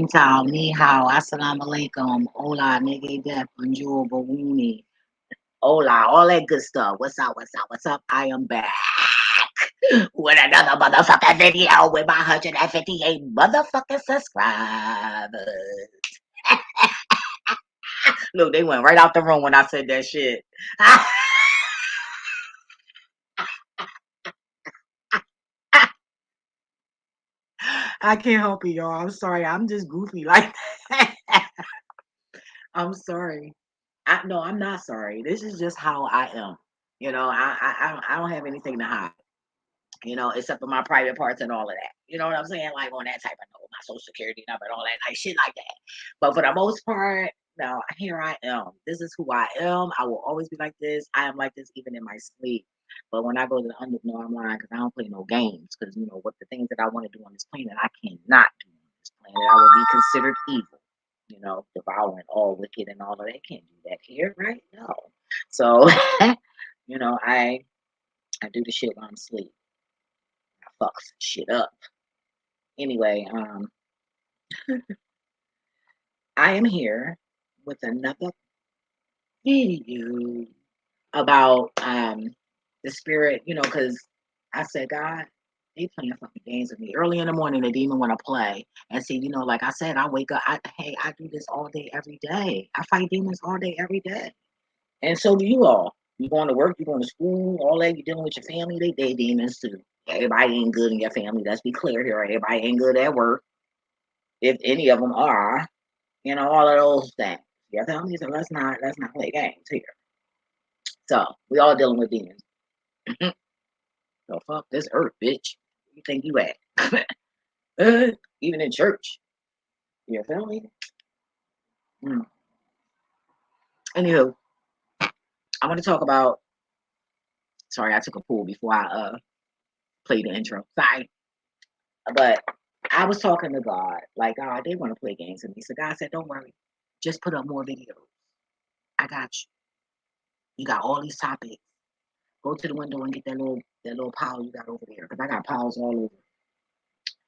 Sing Tao, Ni Hao, Assalamu Alaikum, Hola, Nigga Def, Bonjour, Bawuni, Hola, all that good stuff. What's up, what's up, what's up? I am back with another motherfucking video with my 158 motherfucking subscribers. Look, they went right out the room when I said that shit. I can't help it, y'all. I'm sorry. I'm just goofy like that. I'm sorry. No, I'm not sorry. This is just how I am. I don't have anything to hide. Except for my private parts and all of that. You know what I'm saying? Like on that type of note, my social security number and all that like shit like that. But for the most part, no, here I am. This is who I am. I will always be like this. I am like this even in my sleep. But when I go to the under, no, I'm lying because I don't play no games. Because what the things that I want to do on this planet, I cannot do on this planet. I will be considered evil. Devouring all wicked and all of that. Can't do that here, right? No. So, I do the shit while I'm asleep. Fuck shit up. Anyway, I am here with another video about the spirit, because I said, God, they playing fucking games with me. Early in the morning, they didn't even want to play. And see, like I said, I wake up, I do this all day, every day. I fight demons all day, every day. And so do you all. You going to work, you going to school, all that, you dealing with your family, they demons too. Everybody ain't good in your family. Let's be clear here. Everybody ain't good at work. If any of them are, all of those things. You feel me? So let's not play games here. So we all dealing with demons. So fuck this earth, bitch. Where you think you at? Even in church. You feel me? Anywho, I want to talk about. Sorry, I took a pull before I played the intro. Sorry, but I was talking to God, like, God, they want to play games with me. So God said, don't worry, just put up more videos. I got you. You got all these topics. Go to the window and get that little pile you got over there, because I got piles all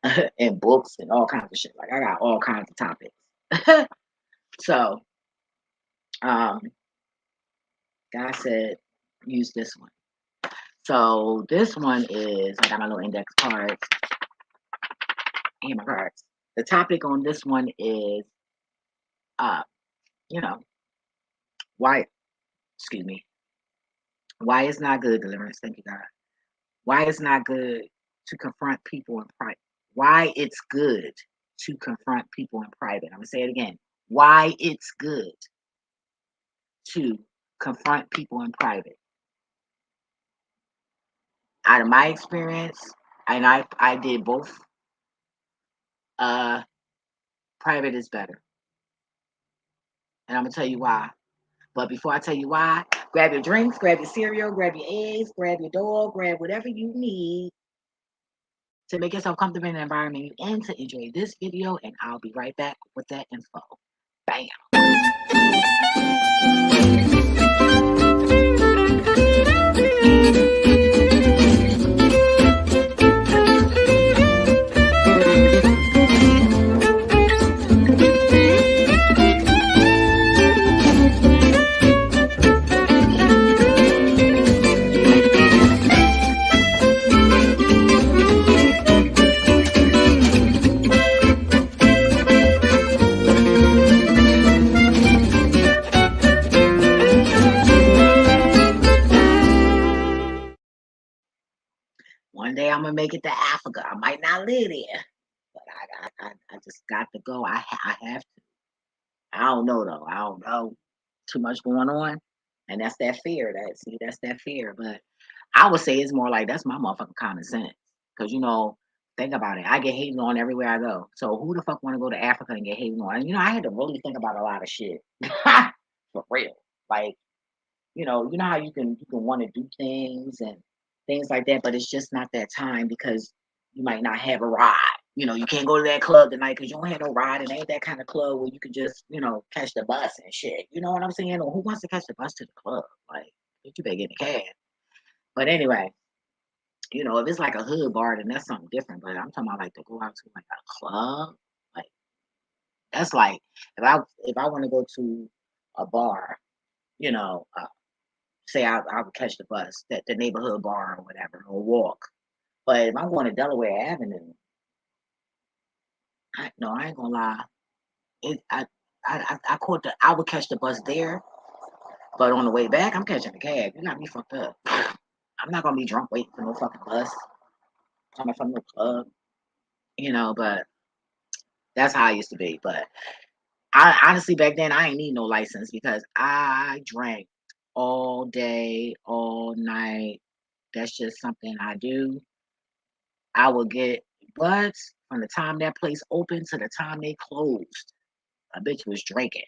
over, and books and all kinds of shit. Like I got all kinds of topics. So, God said, use this one. So this one is, I got my little index cards and my cards. The topic on this one is, why, excuse me, why it's not good, deliverance, thank you, God. Why it's not good to confront people in private. Why it's good to confront people in private. I'm going to say it again. Why it's good to confront people in private. Out of my experience, and I did both, private is better. And I'm going to tell you why. But before I tell you why, grab your drinks, grab your cereal, grab your eggs, grab your dog, grab whatever you need to make yourself comfortable in the environment you in to enjoy this video, and I'll be right back with that info. Bam. One day I'm gonna make it to Africa. I might not live there, but I just got to go. I have to. I don't know though. I don't know. Too much going on, and that's that fear. That's that fear. But I would say it's more like that's my motherfucking common sense. Because think about it. I get hated on everywhere I go. So who the fuck want to go to Africa and get hated on? And I had to really think about a lot of shit for real. Like you know how you can want to do things and things like that, but it's just not that time because you might not have a ride. You can't go to that club tonight because you don't have no ride, and ain't that kind of club where you can just, catch the bus and shit. You know what I'm saying? Or who wants to catch the bus to the club? Like, you better get in the cab. But anyway, if it's like a hood bar, then that's something different. But I'm talking about like to go out to like a club, like That's like if I want to go to a bar, you know, say I would catch the bus, that the neighborhood bar or whatever, or walk. But if I'm going to Delaware Avenue, no, I ain't gonna lie. It, I would catch the bus there, but on the way back, I'm catching the cab. You got me fucked up. I'm not gonna be drunk waiting for no fucking bus coming from no club, but that's how I used to be. But I honestly back then I ain't need no license because I drank all day, all night. That's just something I do. I would get but from the time that place opened to the time they closed. A bitch was drinking.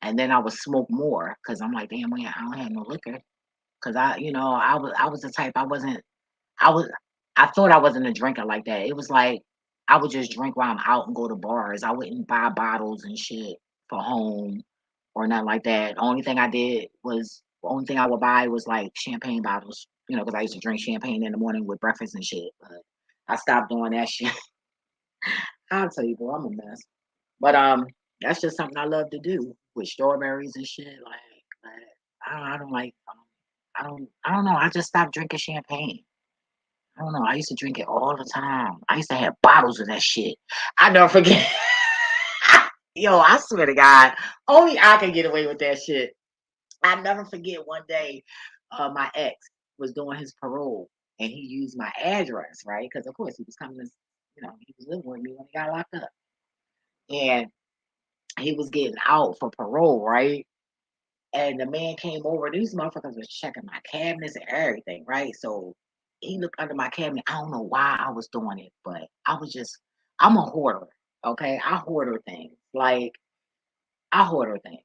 And then I would smoke more because I'm like, damn, man, I don't have no liquor. Cause I was the type I was I thought I wasn't a drinker like that. It was like I would just drink while I'm out and go to bars. I wouldn't buy bottles and shit for home or nothing like that. The only thing I would buy was like champagne bottles, because I used to drink champagne in the morning with breakfast and shit. But I stopped doing that shit. I'll tell you, bro, I'm a mess. But that's just something I love to do with strawberries and shit. Like I don't like. I don't know. I just stopped drinking champagne. I don't know. I used to drink it all the time. I used to have bottles of that shit. I never forget. Yo, I swear to God, only I can get away with that shit. I never forget one day, my ex was doing his parole and he used my address, right? Because of course he was coming to, he was living with me when he got locked up, and he was getting out for parole, right? And the man came over. These motherfuckers was checking my cabinets and everything, right? So he looked under my cabinet. I don't know why I was doing it, but I'm a hoarder. Okay. I hoarder things. Like, I hoarder things.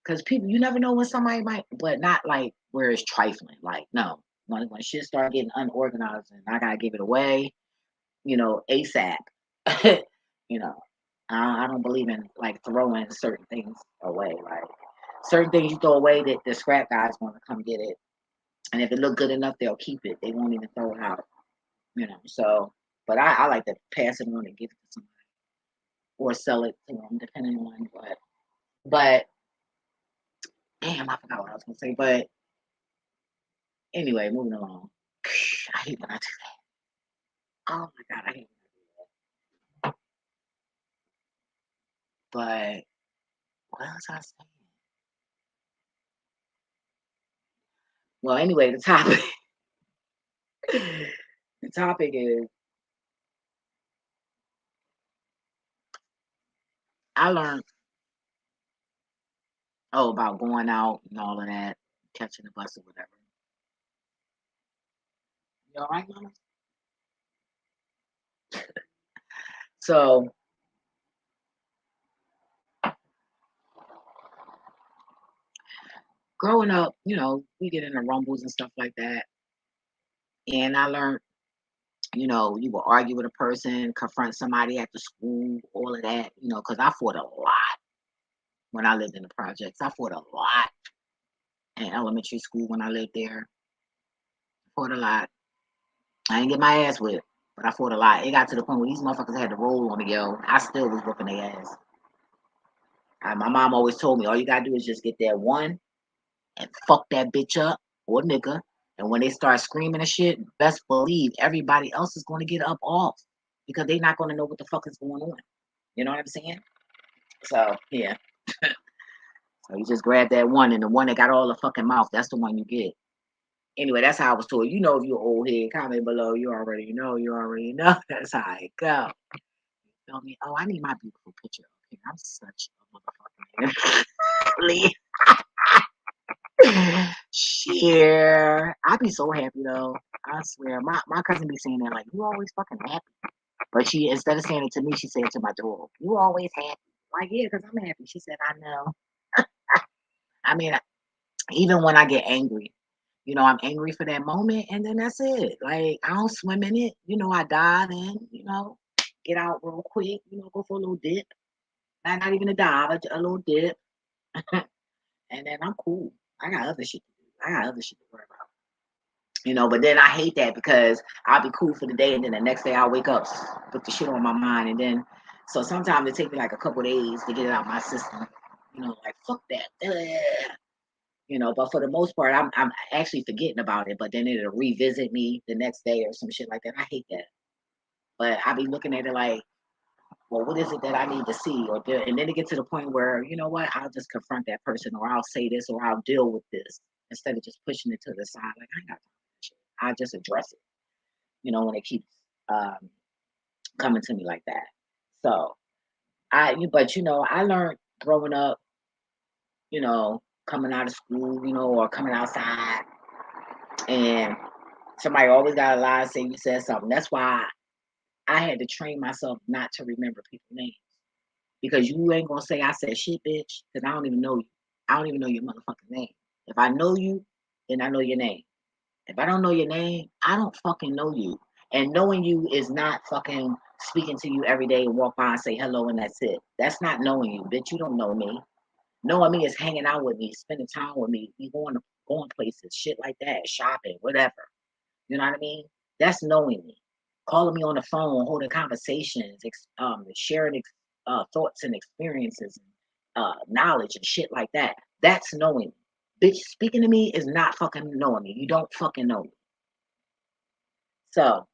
Because people, you never know when somebody might, but not like where it's trifling. Like, no. When shit start getting unorganized and I got to give it away, ASAP. you know, I don't believe in like throwing certain things away. Like, certain things you throw away that the scrap guys want to come get it. And if it look good enough, they'll keep it. They won't even throw it out. So, but I like to pass it on and give it to somebody or sell it to them, depending on what. But damn, I forgot what I was gonna say. But anyway, moving along. I hate when I do that. Oh my god, I hate when I do that. But what else I saying? Well, anyway, the topic. the topic is I learned about going out and all of that, catching the bus or whatever. You all right, mama? So growing up, we get into rumbles and stuff like that. And I learned, you will argue with a person, confront somebody at the school, all of that, because I fought a lot when I lived in the projects. I fought a lot in elementary school when I lived there. Fought a lot. I didn't get my ass whipped, but I fought a lot. It got to the point where these motherfuckers had to roll on me, yo. I still was whooping their ass. My mom always told me, all you gotta do is just get that one and fuck that bitch up or nigga. And when they start screaming and shit, best believe everybody else is going to get up off because they're not going to know what the fuck is going on. You know what I'm saying? So, yeah. So you just grab that one, and the one that got all the fucking mouth, that's the one you get. Anyway, that's how I was told. If you're old head, comment below. You already know. You already know. That's how it go. You feel me? Oh, I need my beautiful picture. Okay, I'm such a motherfucking Share. I be so happy though. I swear. My cousin be saying that like you always fucking happy. But she instead of saying it to me, she said it to my dog. You always happy. Like, yeah, because I'm happy. She said, I know. I mean, even when I get angry, I'm angry for that moment and then that's it. Like I don't swim in it. I dive in, get out real quick, go for a little dip. Not even a dive, a little dip. And then I'm cool. I got other shit to do. I got other shit to worry about. But then I hate that because I'll be cool for the day and then the next day I'll wake up with the shit on my mind and then So sometimes it takes me like a couple days to get it out my system. Like fuck that. But for the most part, I'm actually forgetting about it. But then it'll revisit me the next day or some shit like that. I hate that. But I be looking at it like, well, what is it that I need to see and then it get to the point where you know what, I'll just confront that person, or I'll say this, or I'll deal with this instead of just pushing it to the side. Like I ain't got time for that shit. I just address it. When it keeps um, coming to me like that. So but I learned growing up, coming out of school, or coming outside, and somebody always got to lie and say you said something. That's why I had to train myself not to remember people's names. Because you ain't gonna say I said shit, bitch, because I don't even know you. I don't even know your motherfucking name. If I know you, then I know your name. If I don't know your name, I don't fucking know you. And knowing you is not fucking speaking to you every day and walk by and say hello and that's it. That's not knowing you, bitch. You don't know me. Knowing me is hanging out with me, spending time with me, we going places, shit like that, shopping, whatever. You know what I mean? That's knowing me. Calling me on the phone, holding conversations, sharing thoughts and experiences, knowledge and shit like that. That's knowing me. Bitch, speaking to me is not fucking knowing me. You don't fucking know me. So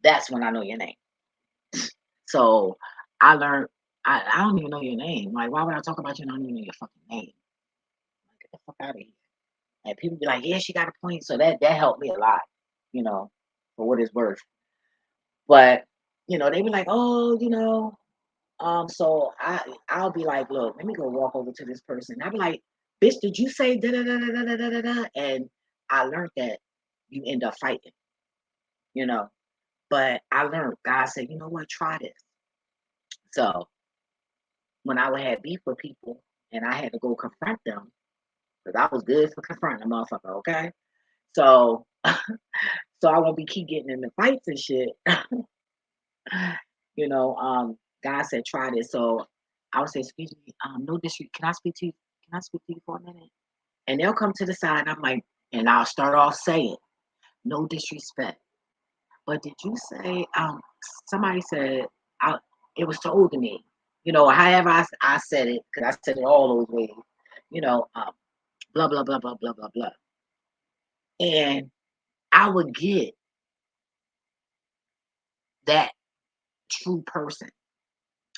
that's when I know your name. So I learned, I don't even know your name. Like, why would I talk about you and I don't even know your fucking name? Like, get the fuck out of here. And people be like, yeah, she got a point. So that helped me a lot, you know, for what it's worth. But, they be like, oh, so I'll be like, look, let me go walk over to this person. I'll be like, bitch, did you say da da da da da da da da? And I learned that you end up fighting, you know. But I learned God said, you know what, try this. So when I would have beef with people and I had to go confront them, because I was good for confronting a motherfucker, okay? So so I won't be keep getting in the fights and shit. you know, um, God said try this. So I would say, excuse me, no disrespect. Can I speak to you? Can I speak to you for a minute? And they'll come to the side. And I'm like, and I'll start off saying, no disrespect. But did you say, somebody said, it was told to me, however I said it, because I said it all those ways, you know, um, blah, blah, blah, blah, blah, blah, blah. And I would get that true person,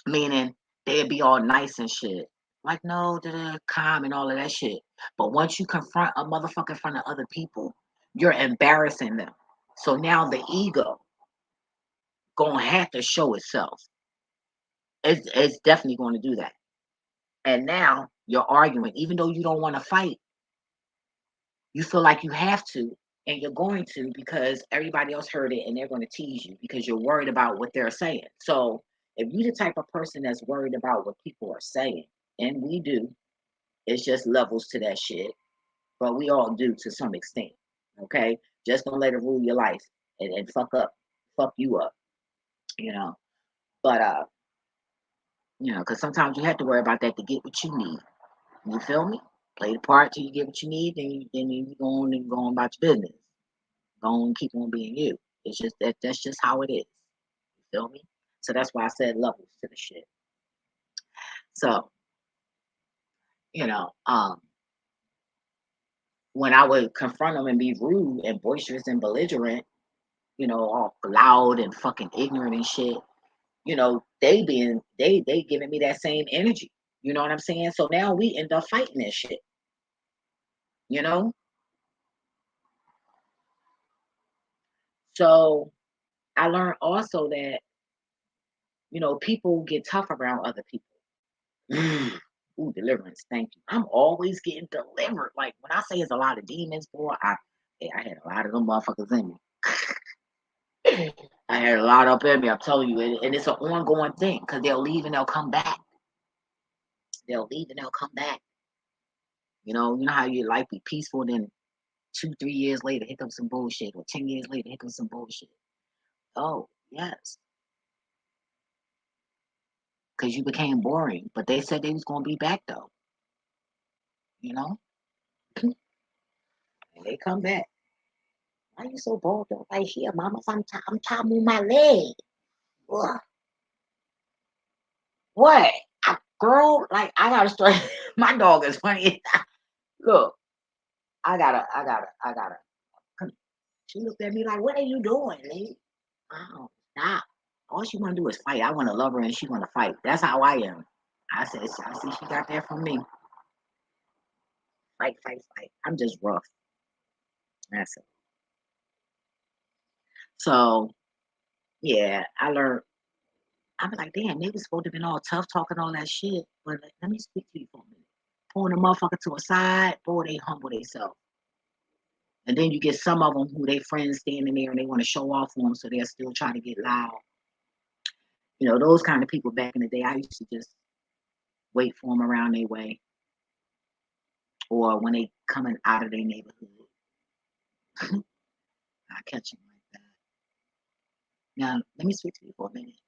meaning they'd be all nice and shit. Like, no, calm and all of that shit. But once you confront a motherfucker in front of other people, you're embarrassing them. So now the ego gonna have to show itself. It's definitely going to do that. And now you're arguing, even though you don't want to fight, you feel like you have to, and you're going to because everybody else heard it and they're going to tease you because you're worried about what they're saying. So if you're the type of person that's worried about what people are saying, and we do, it's just levels to that shit, but we all do to some extent. Okay, just don't let it rule your life and fuck you up, you know. But because sometimes you have to worry about that to get what you need. You feel me? Play the part till you get what you need, then you go on and go on about your business. Go on and keep on being you. It's just that's just how it is. You feel me? So that's why I said levels to the shit. So, you know, um, when I would confront them and be rude and boisterous and belligerent, all loud and fucking ignorant and shit, they giving me that same energy. You know what I'm saying? So now we end up fighting this shit, you know? So I learned also that, people get tough around other people. Mm. Ooh, deliverance. Thank you. I'm always getting delivered. Like when I say it's a lot of demons, boy, I had a lot of them motherfuckers in me. I had a lot up in me. I'm telling you, and it's an ongoing thing because they'll leave and they'll come back. They'll leave and they'll come back. You know how you like be peaceful, then 2, 3 years later, here comes some bullshit, or 10 years later, here comes some bullshit. Oh yes, because you became boring. But they said they was gonna be back though. You know, and they come back. Why you so bold though? Right here, mama. I'm tired. I'm tired. Move my leg. Ugh. What? Girl, like I gotta start. My dog is funny. Look, I gotta. She looked at me like, "What are you doing, lady?" Oh, stop. All she want to do is fight. I want to love her and she want to fight. That's how I am. I said, I see she got that from me. Fight, fight, fight. I'm just rough. That's it. So, yeah, I learned. I be like, damn, they was supposed to been all tough talking all that shit. But like, let me speak to you for a minute. Pulling a motherfucker to a side, boy, they humble themselves. And then you get some of them who they friends standing there and they want to show off for them, so they'll still try to get loud. You know, those kind of people back in the day, I used to just wait for them around their way or when they coming out of their neighborhood. I catch them like that. Now, let me speak to you for a minute.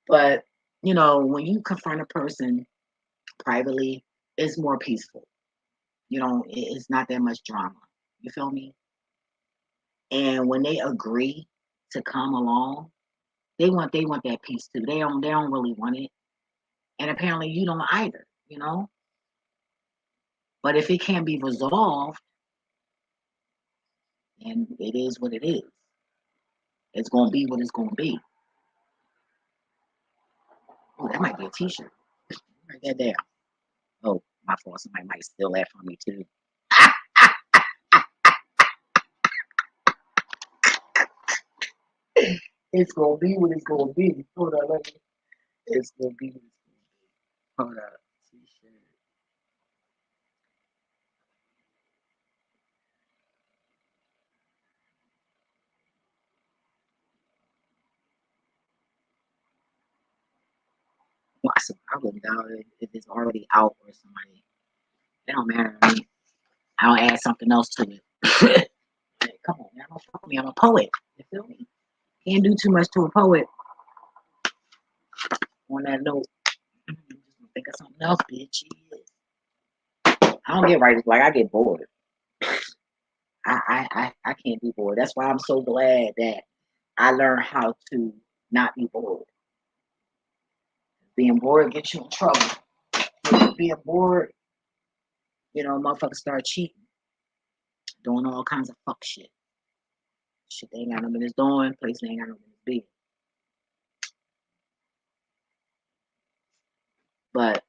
But, you know, when you confront a person privately, it's more peaceful. You know, it's not that much drama. You feel me? And when they agree to come along, they want that peace too. They don't really want it. And apparently you don't either, you know? But if it can be resolved, and it is what it is, it's gonna be what it's gonna be. Oh, that might be a t-shirt. Write that down. Oh, my fault. Somebody might steal that from me too. It's gonna be what it's gonna be. Hold on, it's gonna be what it's gonna be. Hold on. T-shirt. Well, I wouldn't doubt it if it's already out or somebody. It don't matter to me. I'll add something else to it. Hey, come on, man. Don't fuck with me. I'm a poet. You feel me? Can't do too much to a poet. On that note, I'm just gonna think of something else, bitch. I don't get writer's block. I get bored. I can't be bored. That's why I'm so glad that I learned how to not be bored. Being bored gets you in trouble. Being bored, you know, motherfuckers start cheating, doing all kinds of fuck shit. Shit they ain't got no business doing, place they ain't got no business being. But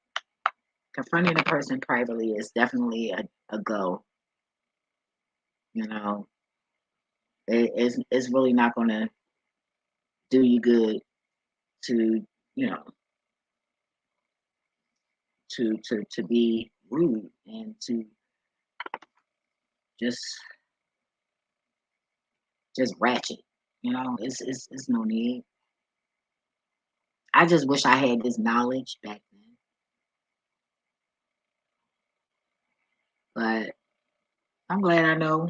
confronting a person privately is definitely a go. You know, it's really not gonna do you good to, you know, to be rude and to just just ratchet. You know, it's no need. I just wish I had this knowledge back then. But I'm glad I know.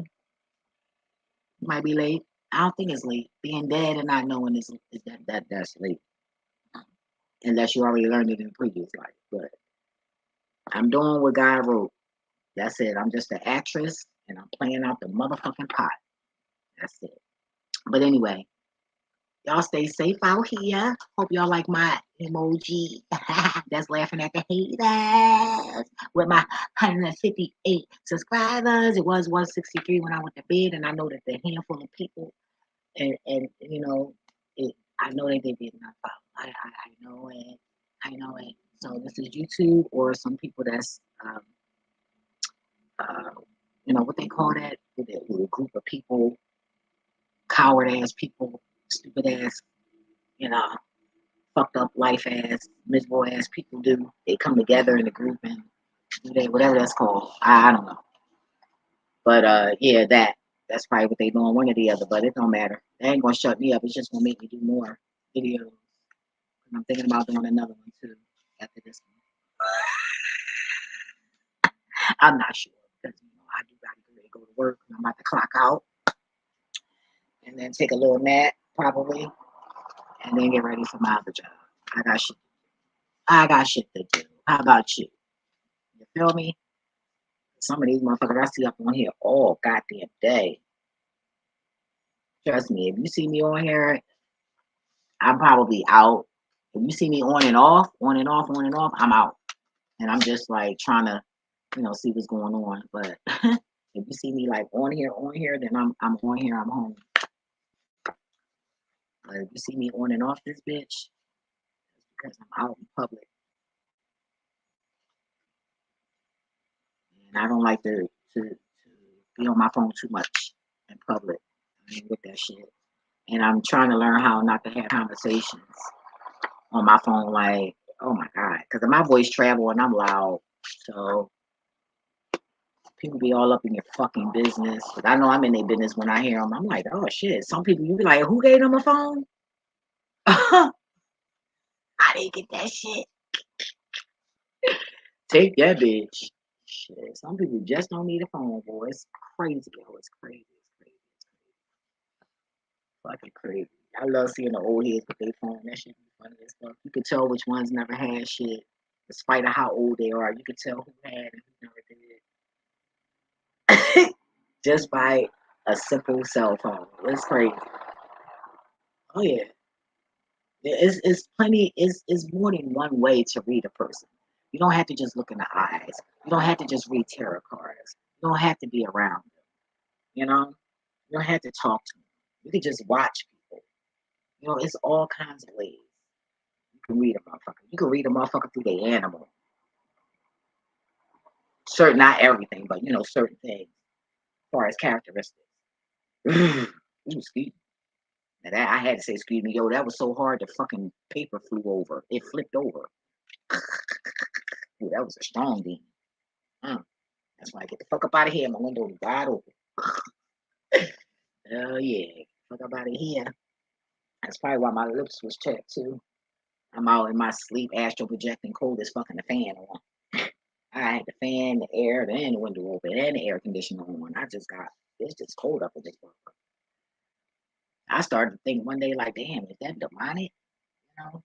It might be late. I don't think it's late. Being dead and not knowing is that's late. Unless you already learned it in the previous life. But I'm doing what God wrote. That's it. I'm just an actress and I'm playing out the motherfucking pot. That's it. But anyway, y'all stay safe out here. Hope y'all like my emoji. That's laughing at the haters. With my 158 subscribers. It was 163 when I went to bed, and I know that the handful of people and you know, I know that they did not follow. I know it. I know it. So this is YouTube or some people that's uh, you know what they call that with a group of people, coward ass people, stupid ass, you know, fucked up life ass, miserable ass people do. They come together in a group and do that, whatever that's called. I don't know. But yeah, that's probably what they doing, one or the other, but it don't matter. They ain't gonna shut me up. It's just gonna make me do more videos. And I'm thinking about doing another one too after this one. I'm not sure because you know I do gotta get ready to go to work and I'm about to clock out and then take a little nap probably and then get ready for my other job. I got shit. I got shit to do. How about you? You feel me? Some of these motherfuckers I see up on here all goddamn day. Trust me, if you see me on here, I'm probably out If you see me on and off, on and off, on and off, I'm out. And I'm just like trying to, see what's going on. But if you see me like on here, then I'm on here, I'm home. But if you see me on and off this bitch, it's because I'm out in public. And I don't like to be on my phone too much in public. I mean, with that shit. And I'm trying to learn how not to have conversations on my phone, like, oh my God, because my voice travel and I'm loud. So people be all up in your fucking business. But I know I'm in their business when I hear them. I'm like, oh shit. Some people, you be like, who gave them a phone? I didn't get that shit. Take that bitch. Shit. Some people just don't need a phone, boy. It's crazy, yo. It's crazy. It's crazy. It's crazy. Fucking crazy. I love seeing the old heads with their phone. That shit be funny as fuck. You could tell which ones never had shit. Despite of how old they are, you could tell who had and who never did. Just by a simple cell phone. It's crazy. Oh yeah. It's plenty. It's more than one way to read a person. You don't have to just look in the eyes. You don't have to just read tarot cards. You don't have to be around them. You know. You don't have to talk to them. You can just watch people. It's all kinds of ways you can read a motherfucker. You can read a motherfucker through their animal. Certain, not everything, but certain things as far as characteristics. Ooh, excuse me. Now that I had to say, excuse me, yo, that was so hard. The fucking paper flew over. It flipped over. Ooh, that was a strong demon. That's why I get the fuck up out of here. My window is wide open. Hell yeah. Fuck up out of here. That's probably why my lips was chapped too. I'm out in my sleep, astral projecting, cold as fucking the fan on. I had the fan, the air, and the window open, and the air conditioner on. It's just cold up in this motherfucker. I started to think one day, like, damn, is that demonic? You know?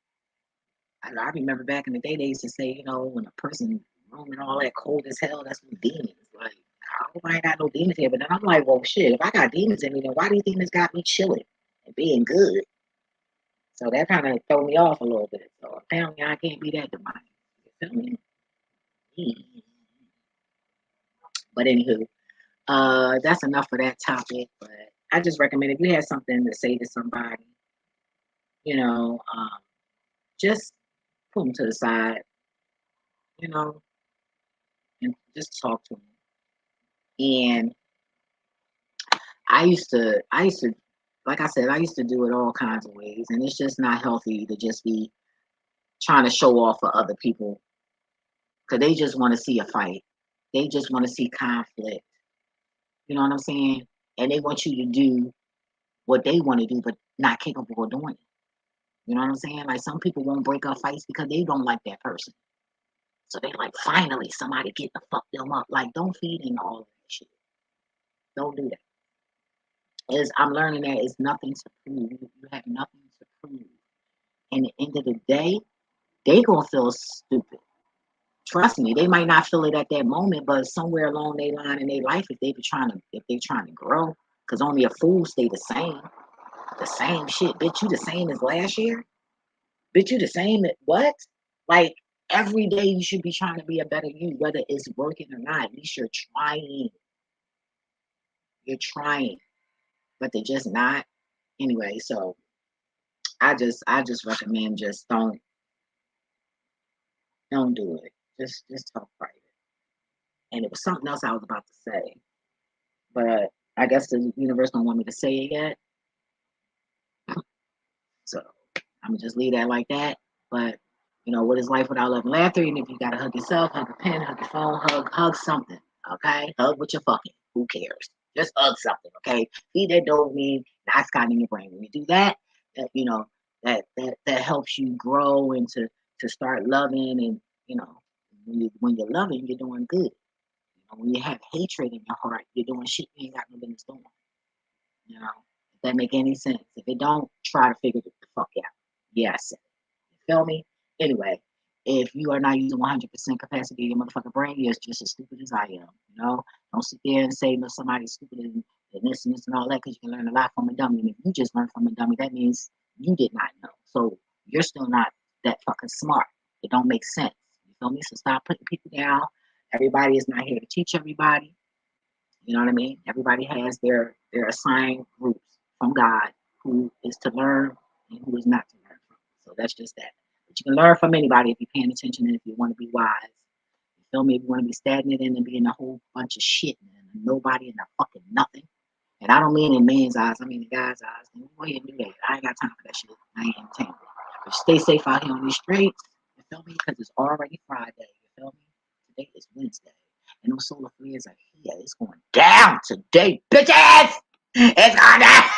I remember back in the day, they used to say, when a person roaming all that cold as hell, that's some demons. Like, I hope I ain't got no demons here. But then I'm like, well, shit, if I got demons in me, then why do you think this got me chilling and being good? So that kind of threw me off a little bit. So apparently I can't be that demonic. You feel me? But anywho, that's enough for that topic. But I just recommend if you have something to say to somebody, you know, um, just put them to the side, you know, and just talk to them. And I used to, like I said, I used to do it all kinds of ways, and it's just not healthy to just be trying to show off for other people because they just want to see a fight. They just want to see conflict. You know what I'm saying? And they want you to do what they want to do, but not capable of doing it. You know what I'm saying? Like some people won't break up fights because they don't like that person. So they like finally somebody get to fuck them up. Like don't feed into all of that shit. Don't do that. I'm learning that it's nothing to prove. You have nothing to prove. And at the end of the day, they gonna feel stupid. Trust me, they might not feel it at that moment, but somewhere along their line in their life, if they trying to grow, because only a fool stay the same shit. Bitch, you the same as last year. Bitch, you the same as what? Like every day you should be trying to be a better you, whether it's working or not. At least you're trying. You're trying, but they're just not. Anyway, so I just recommend just don't do it. Just talk private. And it was something else I was about to say, but I guess the universe don't want me to say it yet. So I'm gonna just leave that like that. But what is life without love and laughter? And if you gotta hug yourself, hug a pen, hug your phone, hug something. Okay, hug what you're fucking. Who cares? Just hug something. Okay, feed that dopamine, that's got in your brain. When you do that, that helps you grow and to start loving. And when you're loving, you're doing good. When you have hatred in your heart, you're doing shit you ain't got no business doing. If that make any sense. If it don't, try to figure it the fuck out. Yes. You feel me? Anyway, if you are not using 100% capacity of your motherfucking brain, you're just as stupid as I am. Don't sit there and say no somebody's stupid and this and all that because you can learn a lot from a dummy. And if you just learn from a dummy, that means you did not know. So you're still not that fucking smart. It don't make sense. You feel me? So stop putting people down. Everybody is not here to teach everybody. You know what I mean? Everybody has their assigned groups from God who is to learn and who is not to learn from. So that's just that. But you can learn from anybody if you're paying attention and if you want to be wise. You feel me? If you want to be stagnant and be in a whole bunch of shit and nobody and a fucking nothing. And I don't mean in man's eyes, I mean in God's eyes. Then go ahead and do that. I ain't got time for that shit. I ain't entertaining it. But stay safe out here on these streets. You feel me? Because it's already Friday. You feel me? Today is Wednesday. And those solar flares are here. It's going down today, bitches! It's going down!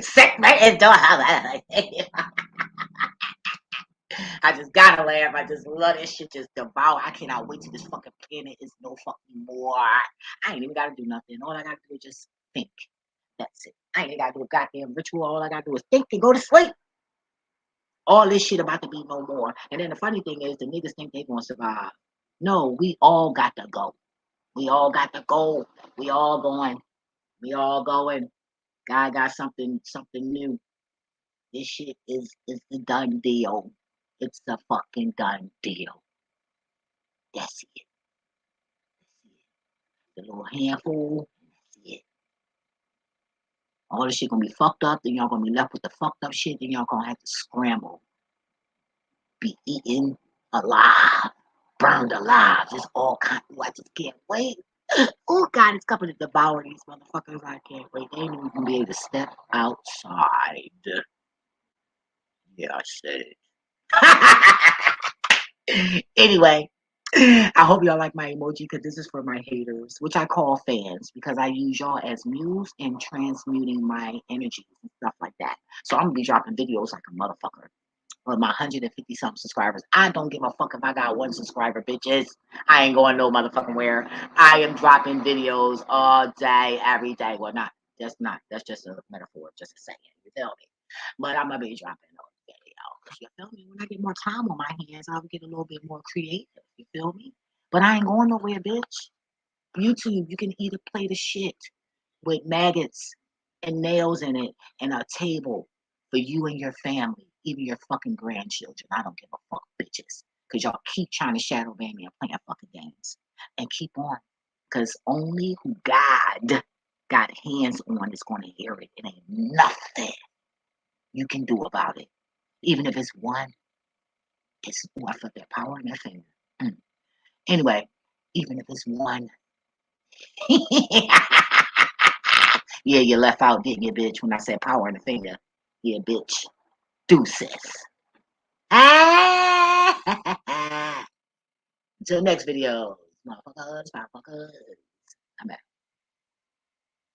Sick man is doing I just gotta laugh. I just love this shit just devour. I cannot wait till this fucking planet is no fucking more. I ain't even gotta do nothing. All I gotta do is just think. That's it. I ain't even gotta do a goddamn ritual. All I gotta do is think and go to sleep. All this shit about to be no more. And then the funny thing is the niggas think they gonna survive. No, we all got to go. We all got to go. We all going. We all going. God got something new. This shit is a done deal. It's a fucking done deal. That's it. The little handful. That's it. All this shit gonna be fucked up. Then y'all gonna be left with the fucked up shit. Then y'all gonna have to scramble. Be eaten alive. Burned alive. Just all kind of. I just can't wait. Oh God, it's coming to devour these motherfuckers. I can't wait. They ain't even gonna be able to step outside. Yeah, I said it. Anyway, I hope y'all like my emoji because this is for my haters, which I call fans because I use y'all as muse in transmuting my energies and stuff like that. So I'm gonna be dropping videos like a motherfucker. With my 150 something subscribers, I don't give a fuck if I got 1 subscriber, bitches. I ain't going no motherfucking where. I am dropping videos all day, every day. Well, that's just a metaphor, just a saying. You feel me? But I'm gonna be dropping those videos. You feel me? When I get more time on my hands, I'll get a little bit more creative. You feel me? But I ain't going nowhere, bitch. YouTube, you can eat a plate of shit with maggots and nails in it and a table for you and your family, even your fucking grandchildren. I don't give a fuck, bitches. Because y'all keep trying to shadow ban me and playing fucking games. And keep on. Because only who God got hands on is going to hear it. It ain't nothing you can do about it. Even if it's one, it's one for their power in their finger. Anyway, even if it's one. Yeah, you left out, didn't you, bitch, when I said power in the finger. Yeah, bitch. Deuces. Until next video. Motherfuckers. I'm out.